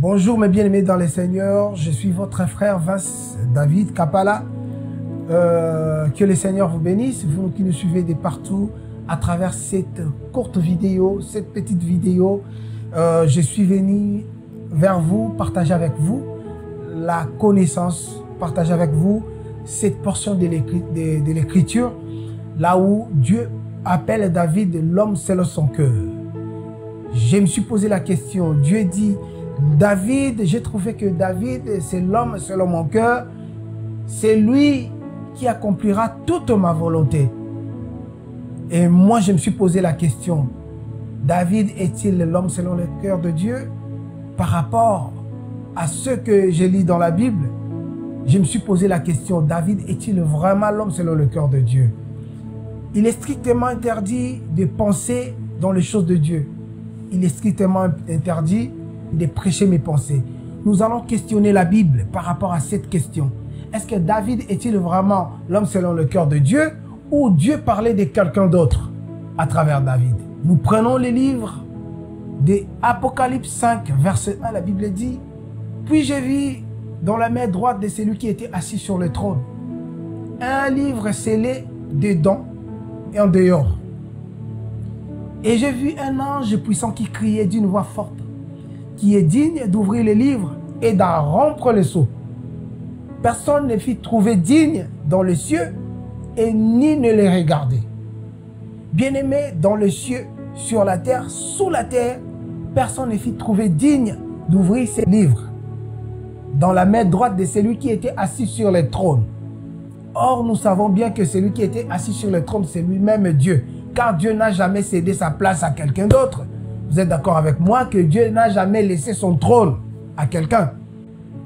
Bonjour mes bien-aimés dans les Seigneurs, je suis votre frère Vince David Kapala. Que le Seigneur vous bénisse, vous qui nous suivez de partout à travers cette courte vidéo, cette petite vidéo. Je suis venu vers vous, partager avec vous la connaissance, partager avec vous cette portion de l'Écriture, là où Dieu appelle David l'homme selon son cœur. Je me suis posé la question, Dieu dit, David, j'ai trouvé que David, c'est l'homme selon mon cœur, c'est lui qui accomplira toute ma volonté. Et moi, je me suis posé la question, David est-il l'homme selon le cœur de Dieu? Par rapport à ce que je lis dans la Bible, je me suis posé la question, David est-il vraiment l'homme selon le cœur de Dieu? Il est strictement interdit de penser dans les choses de Dieu. Il est strictement interdit de prêcher mes pensées. Nous allons questionner la Bible par rapport à cette question. Est-ce que David est-il vraiment l'homme selon le cœur de Dieu ou Dieu parlait de quelqu'un d'autre à travers David? Nous prenons les livres de Apocalypse 5, verset 1, la Bible dit « Puis j'ai vu dans la main droite de celui qui était assis sur le trône un livre scellé dedans et en dehors. Et j'ai vu un ange puissant qui criait d'une voix forte, qui est digne d'ouvrir le livre et d'en rompre le sceau. Personne ne fut trouvé digne dans les cieux et ni ne les regarder. Bien-aimé dans les cieux, sur la terre, sous la terre, personne ne fut trouvé digne d'ouvrir ces livres dans la main droite de celui qui était assis sur le trône. Or, nous savons bien que celui qui était assis sur le trône, c'est lui-même Dieu, car Dieu n'a jamais cédé sa place à quelqu'un d'autre. Vous êtes d'accord avec moi que Dieu n'a jamais laissé son trône à quelqu'un?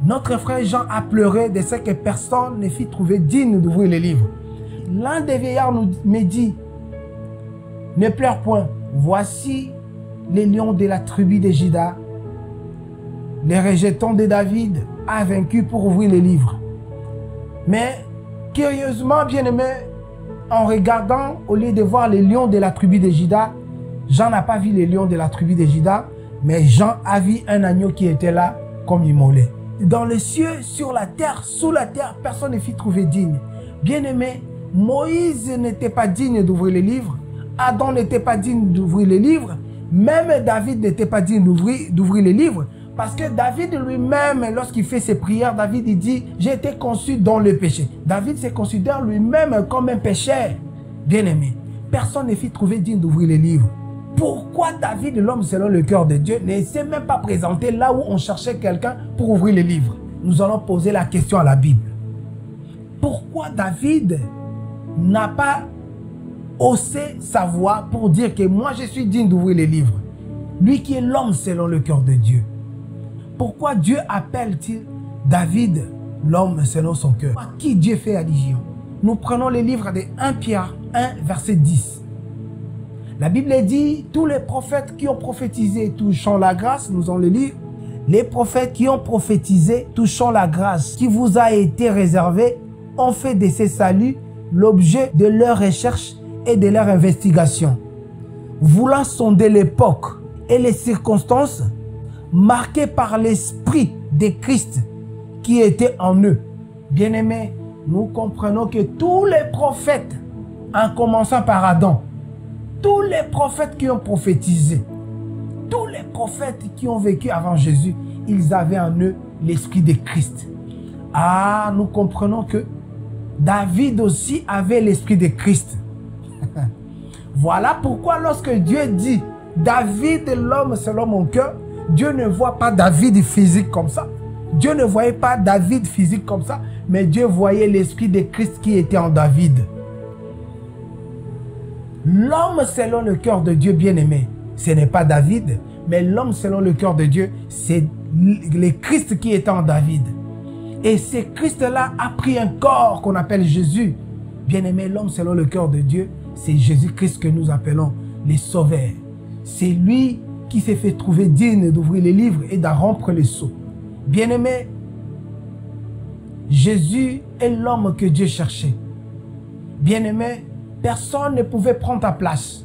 Notre frère Jean a pleuré de ce que personne ne fut trouvé digne d'ouvrir les livres. L'un des vieillards me dit, ne pleure point, voici les lions de la tribu de Juda, les rejetons de David a vaincu pour ouvrir les livres. Mais curieusement, bien-aimé, en regardant, au lieu de voir les lions de la tribu de Juda, Jean n'a pas vu les lions de la tribu de Juda, mais Jean a vu un agneau qui était là comme immolé. Dans les cieux, sur la terre, sous la terre, personne ne fut trouvé digne. Bien-aimé, Moïse n'était pas digne d'ouvrir les livres, Adam n'était pas digne d'ouvrir les livres, même David n'était pas digne d'ouvrir les livres, parce que David lui-même, lorsqu'il fait ses prières, David il dit, j'ai été conçu dans le péché. David se considère lui-même comme un pécheur. Bien-aimé, personne ne fut trouvé digne d'ouvrir les livres. Pourquoi David, l'homme selon le cœur de Dieu, ne s'est même pas présenté là où on cherchait quelqu'un pour ouvrir les livres? Nous allons poser la question à la Bible. Pourquoi David n'a pas osé sa voix pour dire que moi je suis digne d'ouvrir les livres? Lui qui est l'homme selon le cœur de Dieu. Pourquoi Dieu appelle-t-il David l'homme selon son cœur? À qui Dieu fait allusion? Nous prenons les livres de 1 Pierre 1, verset 10. La Bible dit, tous les prophètes qui ont prophétisé touchant la grâce, nous allons le lire, les prophètes qui ont prophétisé touchant la grâce qui vous a été réservée ont fait de ces saluts l'objet de leur recherche et de leur investigation, voulant sonder l'époque et les circonstances marquées par l'esprit de Christ qui était en eux. Bien-aimés, nous comprenons que tous les prophètes, en commençant par Adam, tous les prophètes qui ont prophétisé, tous les prophètes qui ont vécu avant Jésus, ils avaient en eux l'esprit de Christ. Ah, nous comprenons que David aussi avait l'esprit de Christ. Voilà pourquoi lorsque Dieu dit David l'homme selon mon cœur, Dieu ne voit pas David physique comme ça. Dieu ne voyait pas David physique comme ça, mais Dieu voyait l'esprit de Christ qui était en David. L'homme selon le cœur de Dieu bien-aimé, ce n'est pas David, mais l'homme selon le cœur de Dieu, c'est le Christ qui est en David. Et ce Christ-là a pris un corps qu'on appelle Jésus. Bien-aimé, l'homme selon le cœur de Dieu, c'est Jésus-Christ que nous appelons le Sauveur. C'est lui qui s'est fait trouver digne d'ouvrir les livres et d'en rompre les sceaux. Bien-aimé, Jésus est l'homme que Dieu cherchait. Bien-aimé, personne ne pouvait prendre ta place.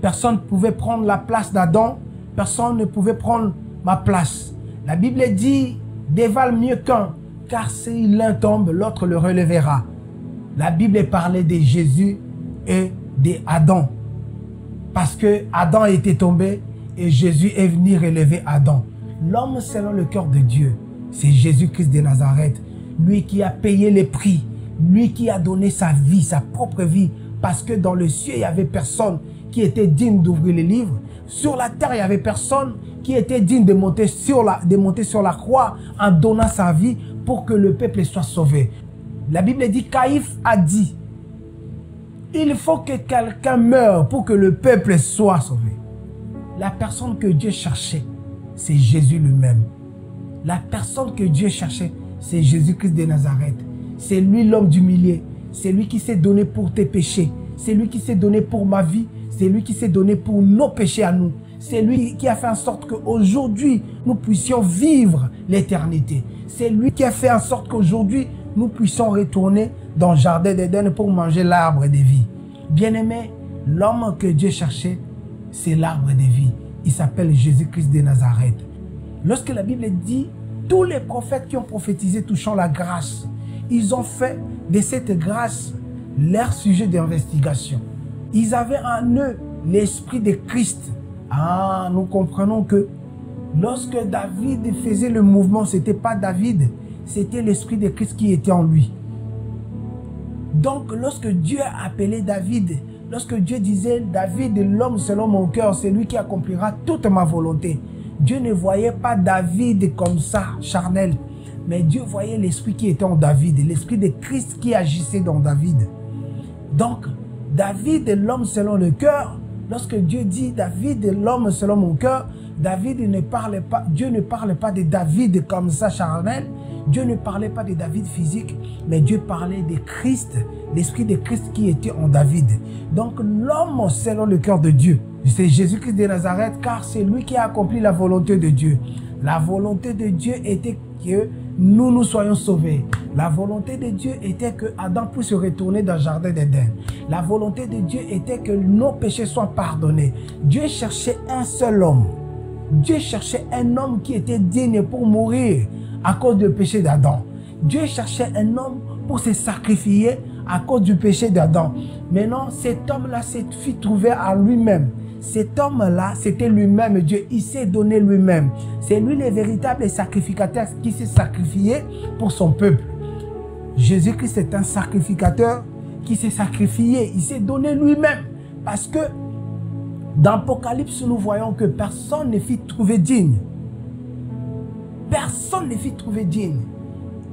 Personne ne pouvait prendre la place d'Adam. Personne ne pouvait prendre ma place. La Bible dit, dévale mieux qu'un, car si l'un tombe, l'autre le relèvera. La Bible parlait de Jésus et d'Adam. Parce que Adam était tombé et Jésus est venu relever Adam. L'homme selon le cœur de Dieu, c'est Jésus-Christ de Nazareth. Lui qui a payé les prix, lui qui a donné sa vie, sa propre vie. Parce que dans le ciel, il n'y avait personne qui était digne d'ouvrir les livres. Sur la terre, il n'y avait personne qui était digne de monter sur la croix en donnant sa vie pour que le peuple soit sauvé. La Bible dit, Caïphe a dit, il faut que quelqu'un meure pour que le peuple soit sauvé. La personne que Dieu cherchait, c'est Jésus lui-même. La personne que Dieu cherchait, c'est Jésus-Christ de Nazareth. C'est lui l'homme du milieu. C'est lui qui s'est donné pour tes péchés. C'est lui qui s'est donné pour ma vie. C'est lui qui s'est donné pour nos péchés à nous. C'est lui qui a fait en sorte qu'aujourd'hui, nous puissions vivre l'éternité. C'est lui qui a fait en sorte qu'aujourd'hui, nous puissions retourner dans le jardin d'Éden pour manger l'arbre de vie. Bien-aimé, l'homme que Dieu cherchait, c'est l'arbre de vie. Il s'appelle Jésus-Christ de Nazareth. Lorsque la Bible dit, tous les prophètes qui ont prophétisé touchant la grâce, ils ont fait de cette grâce leur sujet d'investigation. Ils avaient en eux l'esprit de Christ. Ah, nous comprenons que lorsque David faisait le mouvement, ce n'était pas David, c'était l'esprit de Christ qui était en lui. Donc, lorsque Dieu a appelé David, lorsque Dieu disait, David, l'homme selon mon cœur, c'est lui qui accomplira toute ma volonté. Dieu ne voyait pas David comme ça, charnel, mais Dieu voyait l'esprit qui était en David, l'esprit de Christ qui agissait dans David. Donc, David, l'homme selon le cœur, lorsque Dieu dit David, l'homme selon mon cœur, David ne parle pas, Dieu ne parle pas de David comme ça, charnel. Dieu ne parlait pas de David physique, mais Dieu parlait de Christ, l'esprit de Christ qui était en David. Donc l'homme selon le cœur de Dieu, c'est Jésus-Christ de Nazareth, car c'est lui qui a accompli la volonté de Dieu. La volonté de Dieu était que nous soyons sauvés. La volonté de Dieu était que Adam puisse se retourner dans le jardin d'Éden. La volonté de Dieu était que nos péchés soient pardonnés. Dieu cherchait un seul homme. Dieu cherchait un homme qui était digne pour mourir à cause du péché d'Adam. Dieu cherchait un homme pour se sacrifier à cause du péché d'Adam. Maintenant, cet homme-là s'est trouvé à lui-même. Cet homme-là, c'était lui-même Dieu. Il s'est donné lui-même. C'est lui le véritable sacrificateur qui s'est sacrifié pour son peuple. Jésus-Christ est un sacrificateur qui s'est sacrifié. Il s'est donné lui-même. Parce que dans l'Apocalypse, nous voyons que personne ne fut trouvé digne. Personne ne fut trouvé digne.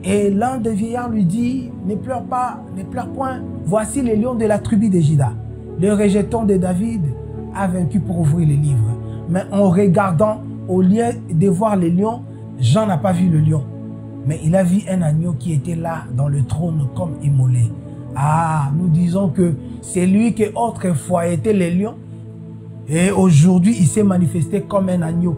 Et l'un des vieillards lui dit, ne pleure pas, ne pleure point. Voici les lions de la tribu de Juda. Le rejeton de David a vaincu pour ouvrir les livres. Mais en regardant, au lieu de voir les lions, Jean n'a pas vu le lion. Mais il a vu un agneau qui était là dans le trône comme immolé. Ah, nous disons que c'est lui qui autrefois était le lion. Et aujourd'hui, il s'est manifesté comme un agneau.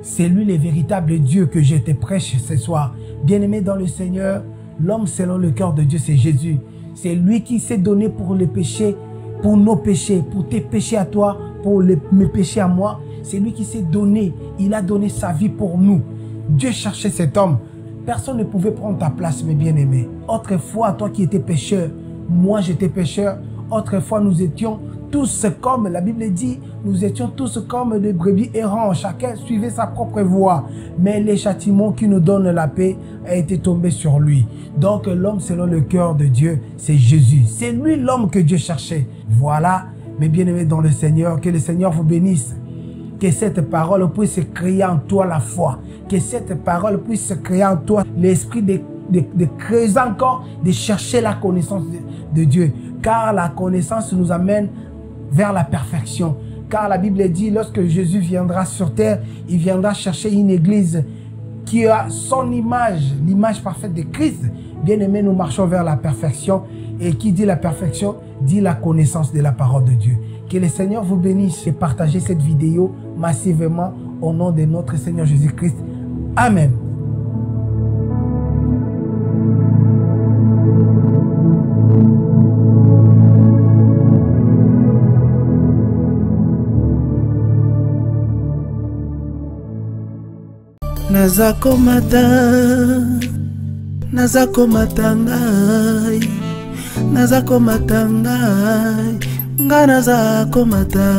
C'est lui le véritable Dieu que je te prêche ce soir. Bien-aimé dans le Seigneur, l'homme selon le cœur de Dieu, c'est Jésus. C'est lui qui s'est donné pour les péchés, pour nos péchés, pour tes péchés à toi, pour mes péchés à moi. C'est lui qui s'est donné. Il a donné sa vie pour nous. Dieu cherchait cet homme. Personne ne pouvait prendre ta place, mes bien-aimés. Autrefois, toi qui étais pécheur, moi j'étais pécheur. Autrefois, nous étions tous comme, la Bible dit, nous étions tous comme des brebis errants. Chacun suivait sa propre voie. Mais les châtiments qui nous donnent la paix a été tombé sur lui. Donc l'homme selon le cœur de Dieu, c'est Jésus. C'est lui l'homme que Dieu cherchait. Voilà, mes bien-aimés dans le Seigneur, que le Seigneur vous bénisse. Que cette parole puisse créer en toi la foi. Que cette parole puisse créer en toi l'esprit de creuser encore, de chercher la connaissance de Dieu. Car la connaissance nous amène vers la perfection. Car la Bible dit, lorsque Jésus viendra sur terre, il viendra chercher une église qui a son image, l'image parfaite de Christ. Bien-aimés, nous marchons vers la perfection. Et qui dit la perfection, dit la connaissance de la parole de Dieu. Que le Seigneur vous bénisse et partagez cette vidéo massivement au nom de notre Seigneur Jésus-Christ. Amen. Nazakomata ngai, nazakomata ngai, nga nazakomata.